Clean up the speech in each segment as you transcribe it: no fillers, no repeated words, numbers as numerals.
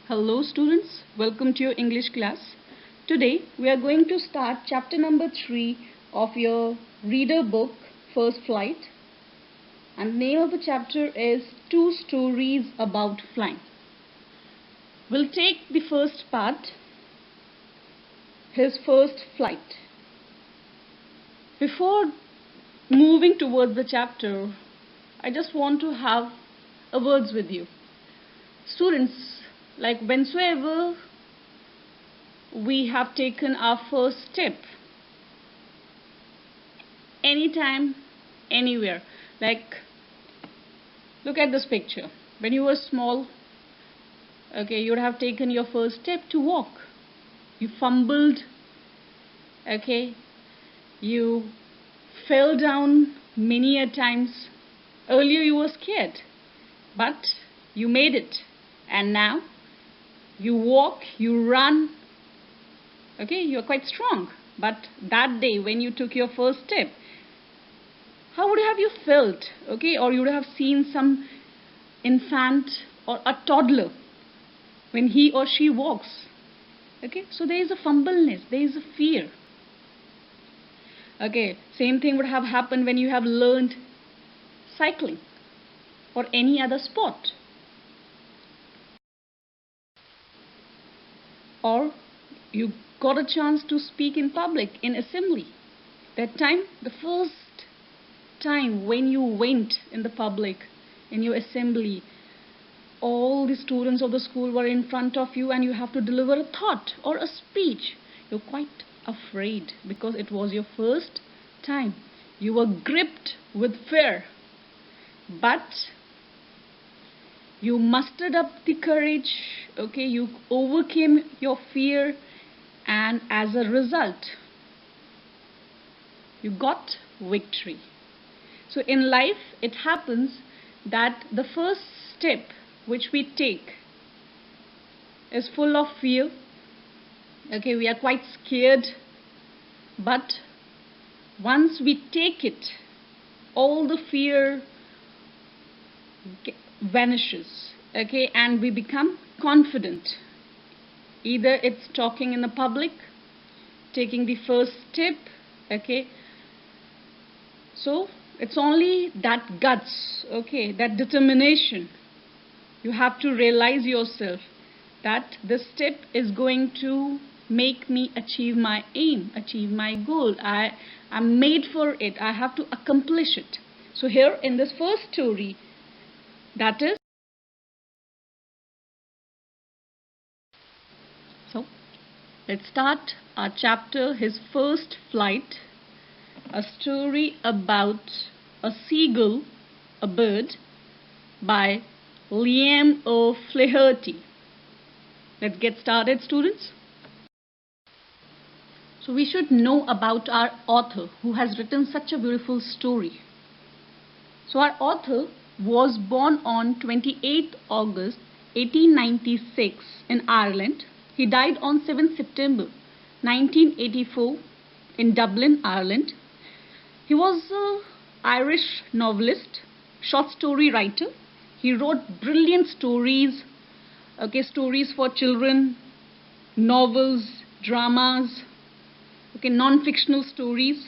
Hello students, welcome to your English class. Today we are going to start chapter number 3 of your reader book First Flight, and the name of the chapter is Two Stories About Flying. We'll take the first part, his first flight. Before moving towards the chapter, I just want to have a words with you. Students, like whensoever we have taken our first step, anytime, anywhere, like look at this picture. When you were small, okay, you would have taken your first step to walk. You fumbled, okay, you fell down many a times. Earlier you were scared, but you made it, and now you walk, you run, okay, you're quite strong. But that day when you took your first step, how would have you felt, okay? Or you would have seen some infant or a toddler when he or she walks, okay? So there is a fumbleness, there is a fear. Okay, same thing would have happened when you have learned cycling or any other sport. Or you got a chance to speak in public, in assembly. That time, the first time when you went in the public, in your assembly, all the students of the school were in front of you and you have to deliver a thought or a speech. You're quite afraid because it was your first time. You were gripped with fear. But you mustered up the courage, okay, you overcame your fear, and as a result, you got victory. So in life, it happens that the first step which we take is full of fear, okay, we are quite scared, but once we take it, all the fear vanishes, okay, and we become confident. Either it's talking in the public, taking the first step, okay, so it's only that guts, okay, that determination. You have to realize yourself that this step is going to make me achieve my aim, achieve my goal. I'm made for it, I have to accomplish it. So here in this first story, that is, so let's start our chapter, his first flight, a story about a seagull, a bird, by Liam O'Flaherty. Let's get started, students. So we should know about our author who has written such a beautiful story. So our author was born on 28th August 1896 in Ireland. He died on 7th September 1984 in Dublin, Ireland. He was an Irish novelist, short story writer. He wrote brilliant stories, okay, stories for children, novels, dramas, okay, non-fictional stories.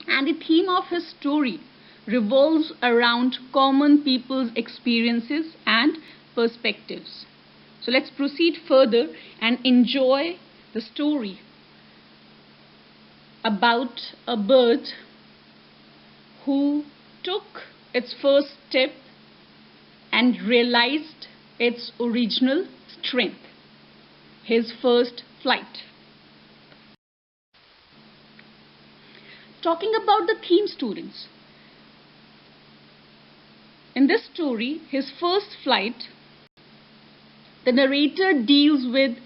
And the theme of his story revolves around common people's experiences and perspectives. So let's proceed further and enjoy the story about a bird who took its first step and realized its original strength, his first flight. Talking about the theme, students, in this story, his first flight, the narrator deals with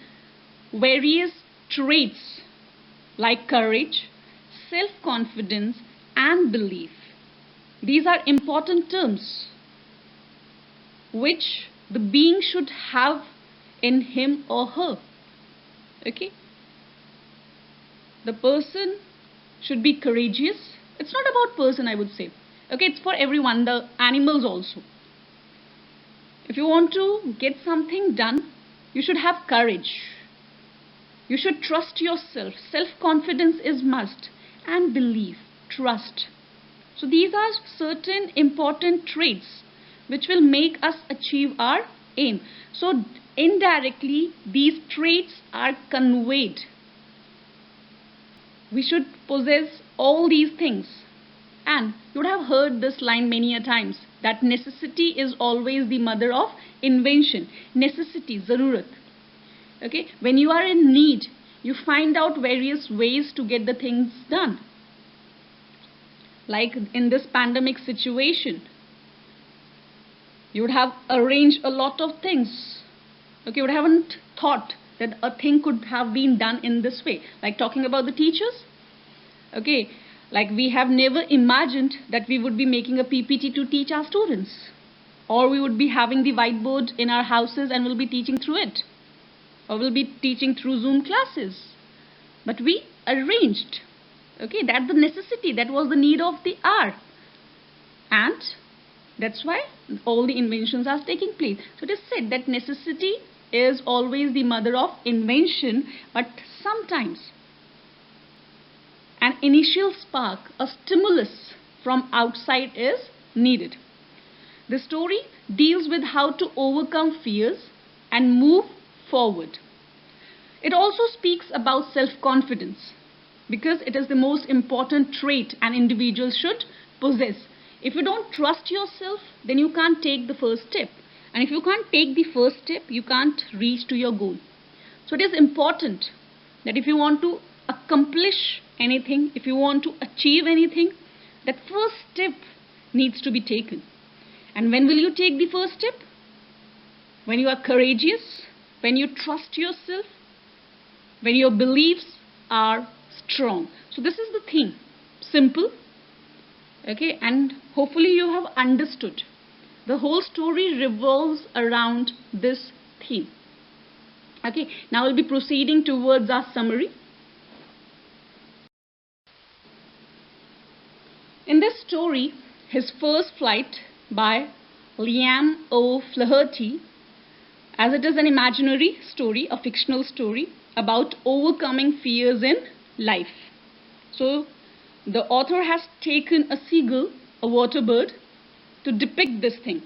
various traits like courage, self-confidence, and belief. These are important terms which the being should have in him or her. Okay? The person should be courageous. It's not about person, I would say. Okay, it's for everyone, the animals also. If you want to get something done, You should have courage. You should trust yourself. Self-confidence is must. And believe, trust. So these are certain important traits which will make us achieve our aim. So indirectly, these traits are conveyed. We should possess all these things. And you would have heard this line many a times, that necessity is always the mother of invention. Necessity, zarurat. Okay, when you are in need, you find out various ways to get the things done. Like in this pandemic situation, you would have arranged a lot of things. Okay, you haven't thought that a thing could have been done in this way. Like talking about the teachers. Okay, like we have never imagined that we would be making a PPT to teach our students. Or we would be having the whiteboard in our houses and we'll be teaching through it. Or we'll be teaching through Zoom classes. But we arranged. Okay, that's the necessity. That was the need of the hour. And that's why all the inventions are taking place. So it is said that necessity is always the mother of invention. But sometimes an initial spark, a stimulus from outside is needed. The story deals with how to overcome fears and move forward. It also speaks about self-confidence, because it is the most important trait an individual should possess. If you don't trust yourself, then you can't take the first step. And if you can't take the first step, you can't reach to your goal. So it is important that if you want to accomplish anything, if you want to achieve anything, that first step needs to be taken. And when will you take the first step? When you are courageous, when you trust yourself, when your beliefs are strong. So this is the theme. Simple. Okay, and hopefully you have understood. The whole story revolves around this theme. Okay, now we'll be proceeding towards our summary. In this story, his first flight by Liam O'Flaherty, as it is an imaginary story, a fictional story about overcoming fears in life. So the author has taken a seagull, a water bird, to depict this thing.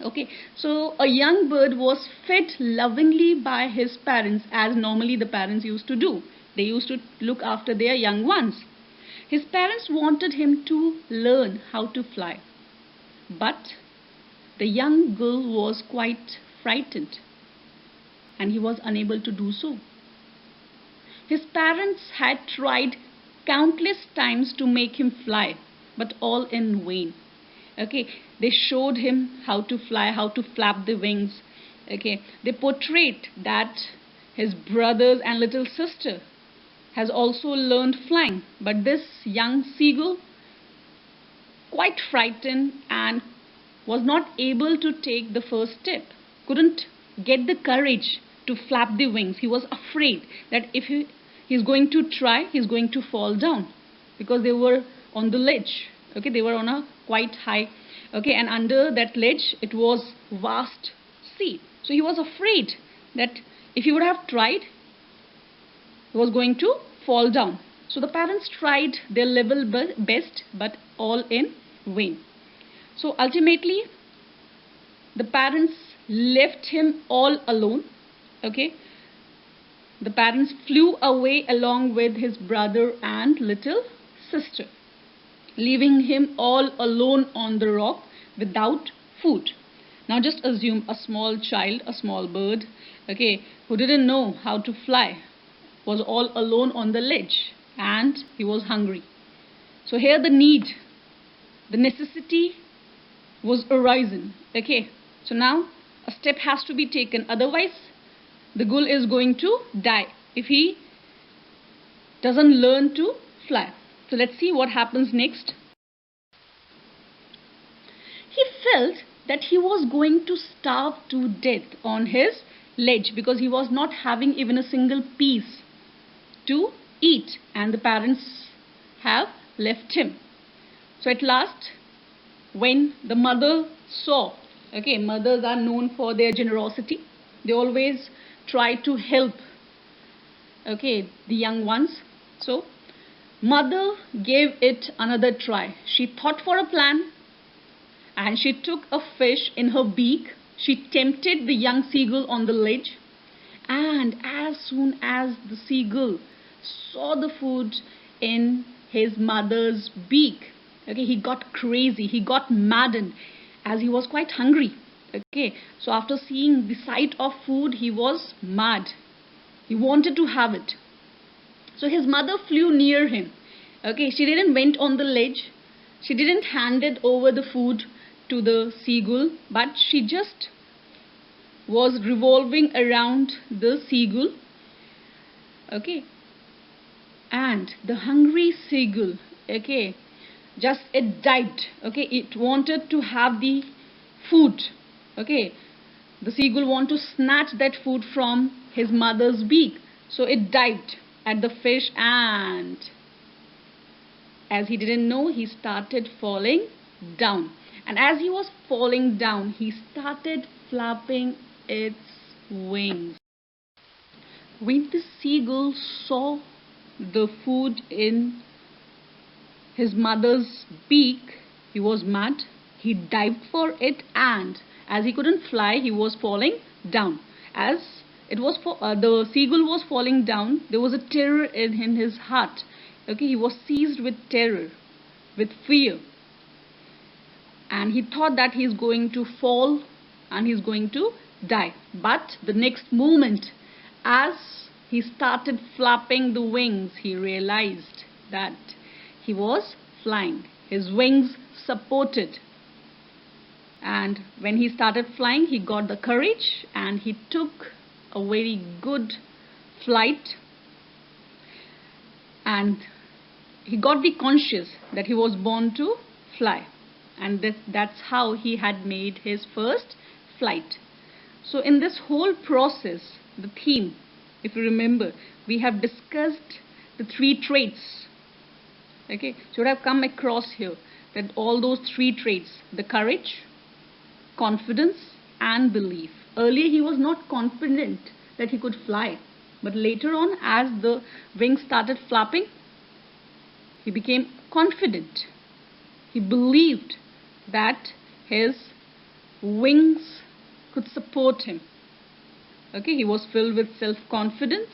Okay, so a young bird was fed lovingly by his parents, as normally the parents used to do. They used to look after their young ones. His parents wanted him to learn how to fly, but the young girl was quite frightened and he was unable to do so. His parents had tried countless times to make him fly, but all in vain. Okay, they showed him how to fly, how to flap the wings. Okay, they portrayed that his brothers and little sister has also learned flying, but this young seagull, quite frightened and was not able to take the first step, couldn't get the courage to flap the wings. He was afraid that if he's going to try, he's going to fall down, because they were on the ledge. Okay, they were on a quite high, okay, and under that ledge it was vast sea. So he was afraid that if he would have tried, he was going to fall down. So the parents tried their level best, but all in vain. So ultimately, the parents left him all alone. Okay, the parents flew away along with his brother and little sister, leaving him all alone on the rock without food. Now just assume a small child, a small bird, okay, who didn't know how to fly, was all alone on the ledge and he was hungry. So here the need, the necessity was arisen. Okay, so now a step has to be taken, otherwise the gull is going to die if he doesn't learn to fly. So let's see what happens next. He felt that he was going to starve to death on his ledge, because he was not having even a single piece to eat and the parents have left him. So at last, when the mother saw, okay, mothers are known for their generosity. They always try to help, okay, the young ones. So mother gave it another try. She thought for a plan and she took a fish in her beak. She tempted the young seagull on the ledge, and as soon as the seagull saw the food in his mother's beak, okay, he got crazy, he got maddened, as he was quite hungry. Okay, so after seeing the sight of food, he was mad. He wanted to have it. So his mother flew near him. Okay, she didn't went on the ledge. She didn't handed over the food to the seagull, but she just was revolving around the seagull. Okay, and the hungry seagull, okay, just it dived. Okay, it wanted to have the food. Okay, the seagull wanted to snatch that food from his mother's beak, so it dived at the fish, and as he didn't know, he started falling down. And as he was falling down, he started flapping its wings. When the seagull saw the food in his mother's beak, he was mad. He dived for it, and as he couldn't fly, he was falling down. As the seagull was falling down, there was a terror in his heart. Okay, he was seized with terror, with fear, and he thought that he's going to fall and he's going to die. But the next moment, as he started flapping the wings, he realized that he was flying. His wings supported. And when he started flying, he got the courage and he took a very good flight. And he got the conscious that he was born to fly. And that's how he had made his first flight. So in this whole process, the theme, if you remember, we have discussed the 3 traits. Okay, should have come across here that all those 3 traits, the courage, confidence and belief. Earlier he was not confident that he could fly, but later on, as the wings started flapping, he became confident. He believed that his wings could support him. Okay, he was filled with self-confidence,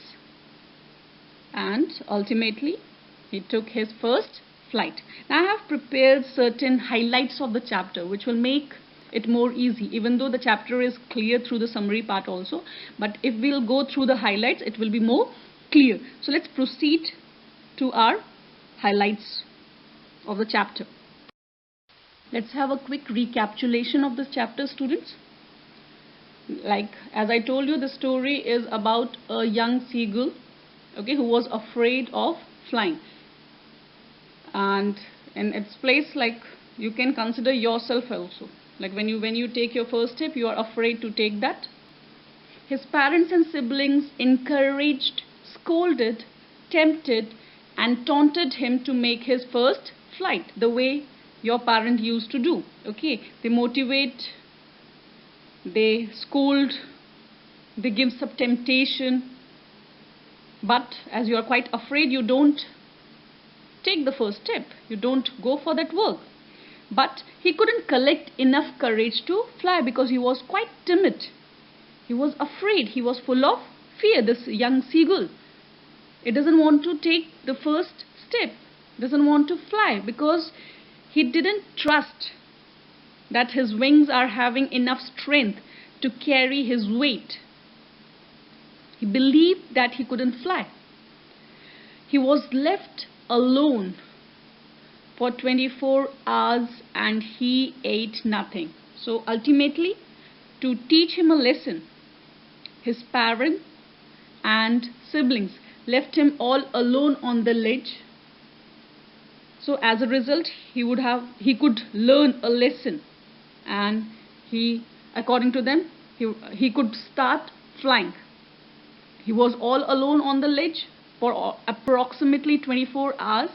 and ultimately he took his first flight. Now I have prepared certain highlights of the chapter which will make it more easy, even though the chapter is clear through the summary part also, but if we'll go through the highlights, it will be more clear. So let's proceed to our highlights of the chapter. Let's have a quick recapitulation of this chapter, students. Like as I told you, the story is about a young seagull, okay, who was afraid of flying. And in its place, like, you can consider yourself also. Like when you take your first step, you are afraid to take that. His parents and siblings encouraged, scolded, tempted and taunted him to make his first flight, the way your parent used to do. Okay, they motivate, they scold, they give some temptation, but as you are quite afraid, you don't take the first step, you don't go for that work. But he couldn't collect enough courage to fly because he was quite timid. He was afraid, he was full of fear, this young seagull. It doesn't want to take the first step, doesn't want to fly because he didn't trust that his wings are having enough strength to carry his weight. He believed that he couldn't fly. He was left alone for 24 hours and he ate nothing. So ultimately, to teach him a lesson, his parents and siblings left him all alone on the ledge. So as a result, he could learn a lesson, and according to them, he could start flying. He was all alone on the ledge for approximately 24 hours,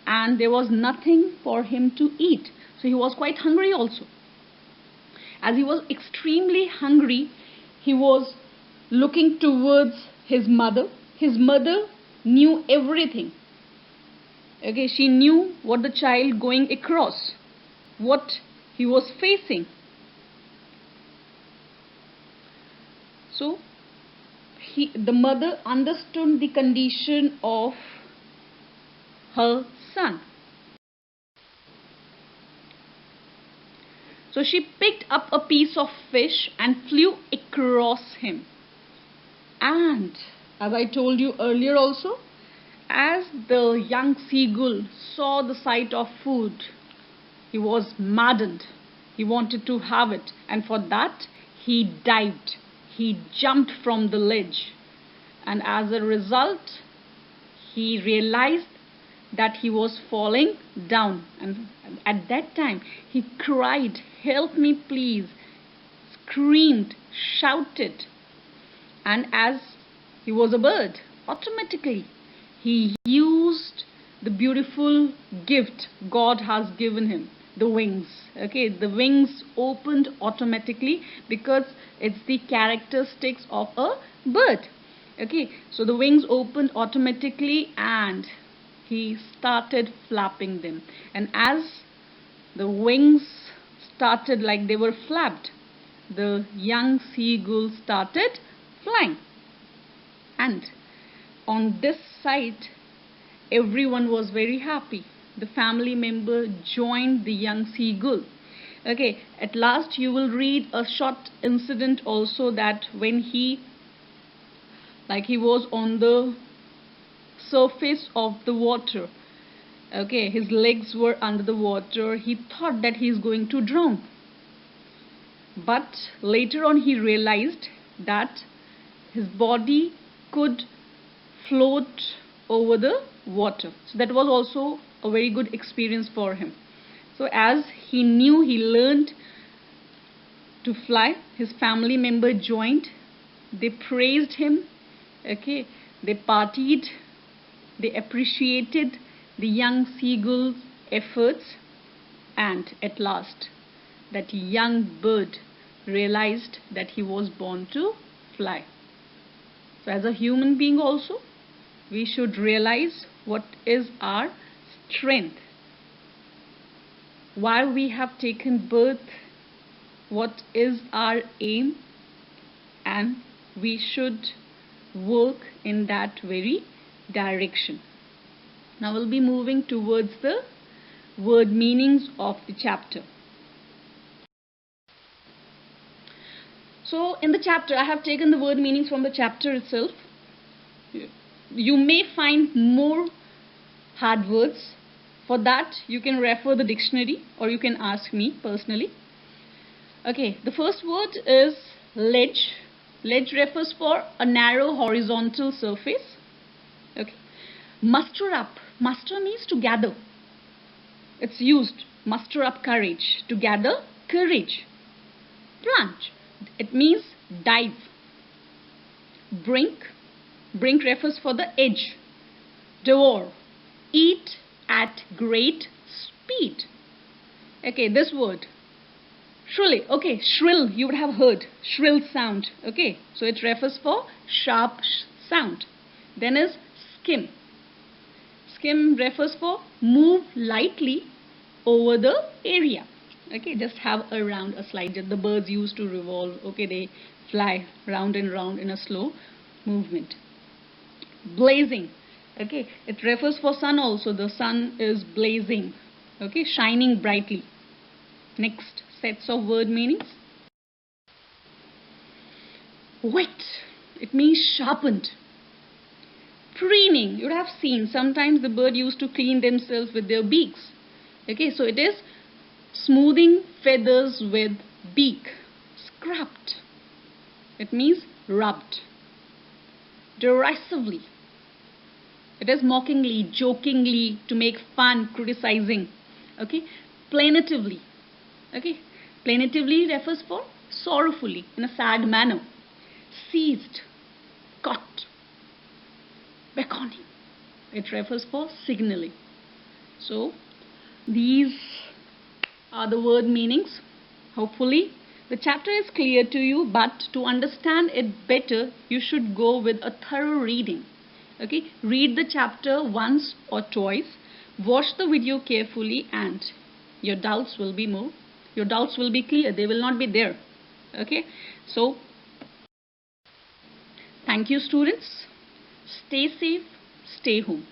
and there was nothing for him to eat. So he was quite hungry also. As he was extremely hungry, he was looking towards his mother. His mother knew everything. Okay, she knew what the child going across, what he was facing. So the mother understood the condition of her son. So she picked up a piece of fish and flew across him. And as I told you earlier also, as the young seagull saw the sight of food, he was maddened. He wanted to have it, and for that he dived. He jumped from the ledge, and as a result he realized that he was falling down, and at that time he cried, "Help me please," screamed, shouted. And as he was a bird, automatically he used the beautiful gift God has given him, the wings. Okay, the wings opened automatically because it's the characteristics of a bird. Okay, so the wings opened automatically and he started flapping them. And as the wings started, like they were flapped, the young seagull started flying. And on this sight, everyone was very happy. The family member joined the young seagull. Okay, at last you will read a short incident also, that when he was on the surface of the water. Okay, his legs were under the water. He thought that he is going to drown. But later on he realized that his body could float over the water. So that was also a very good experience for him. So as he knew, he learned to fly. His family member joined. They praised him. Okay, they partied. They appreciated the young seagull's efforts, and at last that young bird realized that he was born to fly. So as a human being also, we should realize what is our strength, why we have taken birth, what is our aim, and we should work in that very direction. Now we'll be moving towards the word meanings of the chapter. So in the chapter, I have taken the word meanings from the chapter itself. You may find more hard words. For that, you can refer the dictionary or you can ask me personally. Okay, the first word is ledge. Ledge refers for a narrow horizontal surface. Okay. Muster up. Muster means to gather. It's used. Muster up courage. To gather courage. Plunge. It means dive. Brink. Brink refers for the edge. Devour. Eat at great speed. Okay, this word. Shrilly. Okay, shrill. You would have heard. Shrill sound. Okay, so it refers for sharp sound. Then is skim. Skim refers for move lightly over the area. Okay, just have around a slide that the birds used to revolve. Okay, they fly round and round in a slow movement. Blazing. Okay, it refers for sun also. The sun is blazing. Okay, shining brightly. Next sets of word meanings. Whet. It means sharpened. Preening. You would have seen sometimes the bird used to clean themselves with their beaks. Okay, so it is smoothing feathers with beak. Scrapped. It means rubbed. Derisively. It is mockingly, jokingly, to make fun, criticizing. Okay, plaintively. Okay, plaintively refers for sorrowfully, in a sad manner. Seized, caught. Beckoning. It refers for signaling. So these are the word meanings. Hopefully The chapter is clear to you, but to understand it better, you should go with a thorough reading. Okay, read the chapter once or twice, watch the video carefully, and your doubts will be clear. They will not be there. Okay, so thank you, students. Stay safe, stay home.